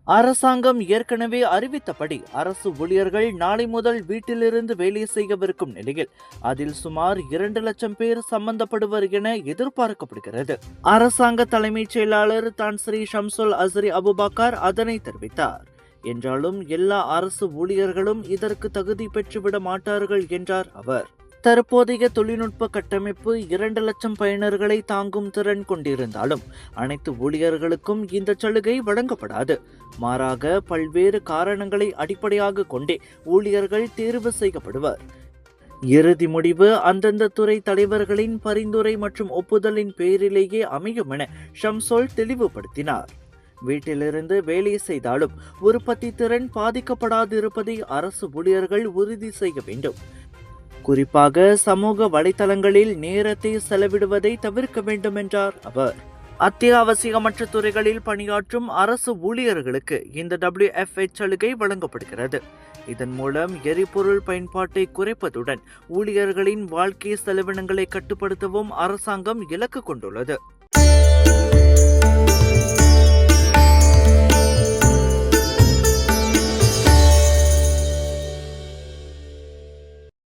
அரசாங்கம் ஏற்கனவே அறிவித்தபடி அரசு ஊழியர்கள் நாளை முதல் வீட்டிலிருந்து வேலை செய்யவிருக்கும் நிலையில் அதில் சுமார் 2 லட்சம் பேர் சம்பந்தப்படுவர் என எதிர்பார்க்கப்படுகிறது. அரசாங்க தலைமைச் செயலாளர் தான் ஸ்ரீ ஷம்சுல் அஸ்ரி அபுபக்கர் அதனை தெரிவித்தார். என்றாலும் எல்லா அரசு ஊழியர்களும் இதற்கு தகுதி பெற்றுவிட மாட்டார்கள் என்றார் அவர். தற்போதைய தொழில்நுட்ப கட்டமைப்பு 2 லட்சம் பயனர்களை தாங்கும் திறன் கொண்டிருந்தாலும் அனைத்து ஊழியர்களுக்கும் இந்த சலுகை வழங்கப்படாது. மாறாக பல்வேறு காரணங்களை அடிப்படையாக கொண்டே ஊழியர்கள் தேர்வு செய்யப்படுவர். இறுதி முடிவு அந்தந்த துறை தலைவர்களின் பரிந்துரை மற்றும் ஒப்புதலின் பேரிலேயே அமையும் என ஷம்சுல் தெளிவுபடுத்தினார். வீட்டிலிருந்து வேலை செய்தாலும் உற்பத்தி திறன் பாதிக்கப்படாதிருப்பதை அரசு ஊழியர்கள் உறுதி செய்ய வேண்டும். குறிப்பாக சமூக வலைதளங்களில் நேரத்தை செலவிடுவதை தவிர்க்க வேண்டும் என்றார் அவர். அத்தியாவசியமற்ற துறைகளில் பணியாற்றும் அரசு ஊழியர்களுக்கு இந்த WFH சலுகை வழங்கப்படுகிறது. இதன் மூலம் எரிபொருள் பயன்பாட்டை குறைப்பதுடன் ஊழியர்களின் வாழ்க்கை செலவினங்களை கட்டுப்படுத்தவும் அரசாங்கம் இலக்கு கொண்டுள்ளது.